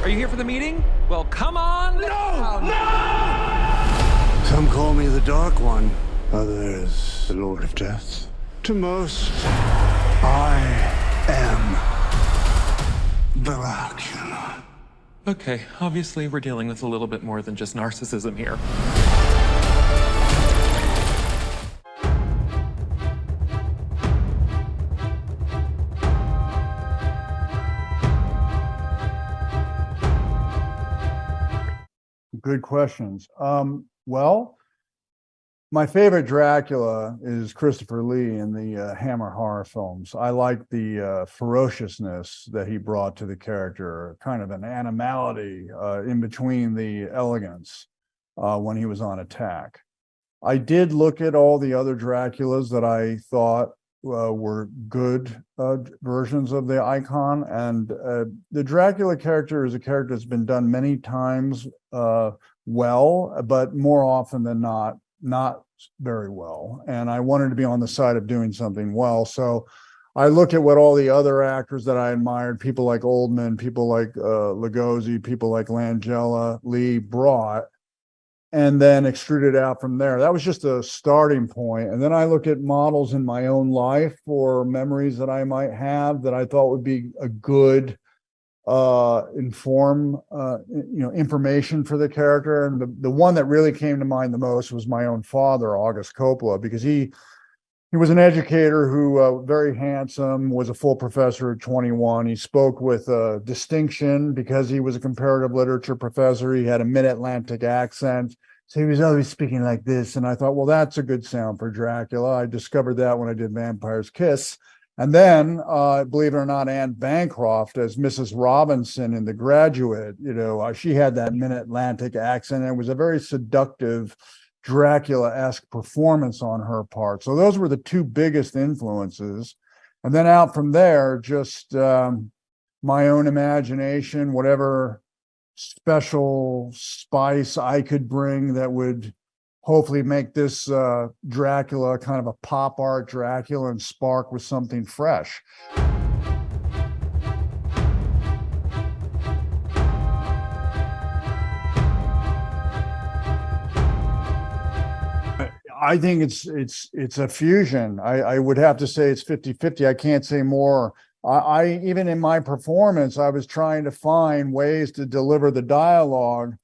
Are you here for the meeting? Well, come on. No! No! Some call me the Dark One, others the Lord of Death. To most, I am Drácula. Okay, obviously we're dealing with a little bit more than just narcissism here. Good questions. Well, my favorite Dracula is Christopher Lee in the Hammer horror films. I like the ferociousness that he brought to the character, kind of an animality in between the elegance when he was on attack. I did look at all the other Draculas that I thought were good versions of the icon, and the Dracula character is a character that's been done many times well, but more often than not very well. And I wanted to be on the side of doing something well. So I looked at what all the other actors that I admired, people like Oldman, people like Lugosi, people like Langella, Lee brought, and then extruded out from there. That was just a starting point. And then I looked at models in my own life for memories that I might have that I thought would be a good information for the character. And the one that really came to mind the most was my own father, August Coppola, because he was an educator who very handsome, was a full professor at 21. He spoke with distinction because he was a comparative literature professor. He had a mid-Atlantic accent. So he was always speaking like this. And I thought, well, that's a good sound for Dracula. I discovered that when I did Vampire's Kiss. And then, believe it or not, Anne Bancroft as Mrs. Robinson in The Graduate, she had that mid-Atlantic accent, and it was a very seductive Dracula-esque performance on her part. So those were the two biggest influences. And then out from there, just my own imagination, whatever special spice I could bring that would hopefully make this Dracula kind of a pop art Dracula and spark with something fresh. I think it's a fusion. I would have to say it's 50-50. I can't say more. I even in my performance, I was trying to find ways to deliver the dialogue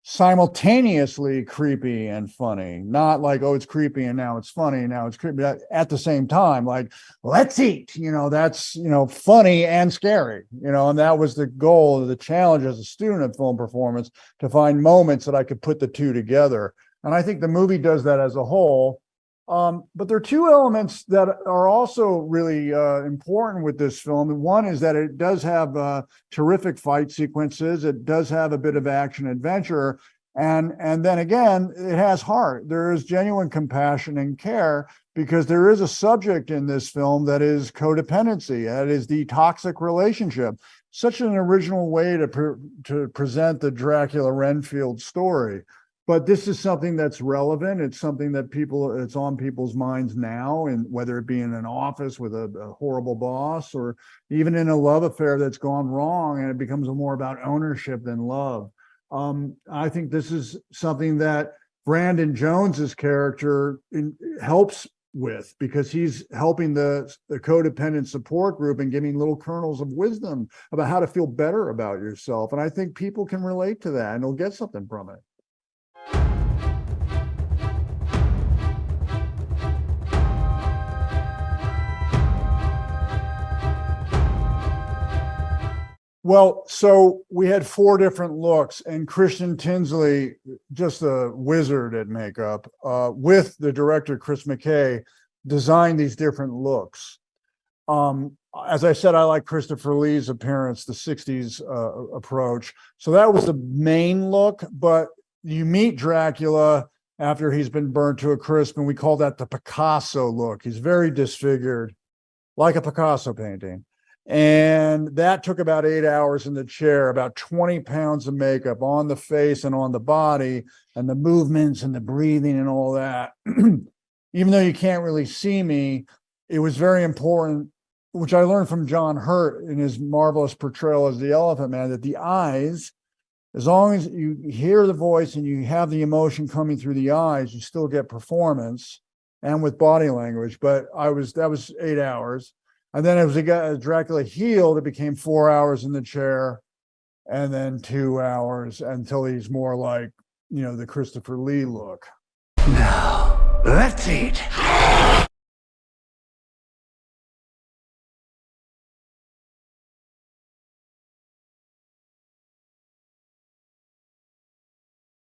simultaneously creepy and funny, not like, oh, it's creepy and now it's funny, now it's creepy at the same time, like, let's eat, that's, funny and scary, and that was the goal, the challenge as a student of film performance, to find moments that I could put the two together. And I think the movie does that as a whole. But there are two elements that are also really important with this film. One is that it does have terrific fight sequences. It does have a bit of action adventure. And then again, it has heart. There is genuine compassion and care, because there is a subject in this film that is codependency. That is the toxic relationship. Such an original way to present the Dracula Renfield story. But this is something that's relevant. It's something that it's on people's minds now, and whether it be in an office with a horrible boss, or even in a love affair that's gone wrong, and it becomes more about ownership than love. I think this is something that Brandon Jones's character helps with, because he's helping the codependent support group and giving little kernels of wisdom about how to feel better about yourself. And I think people can relate to that and they'll get something from it. Well, so we had 4 different looks, and Christian Tinsley, just a wizard at makeup, with the director, Chris McKay, designed these different looks. As I said, I like Christopher Lee's appearance, the 60s approach. So that was the main look, but you meet Dracula after he's been burned to a crisp, and we call that the Picasso look. He's very disfigured, like a Picasso painting. And that took about 8 hours in the chair, about 20 pounds of makeup on the face and on the body, and the movements and the breathing and all that. Even though you can't really see me, it was very important which I learned from John Hurt in his marvelous portrayal as the Elephant Man, that the eyes, as long as you hear the voice and you have the emotion coming through the eyes, you still get performance and with body language. But that was 8 hours. And then as Dracula healed, it became 4 hours in the chair and then 2 hours until he's more like, the Christopher Lee look. Now, let's eat.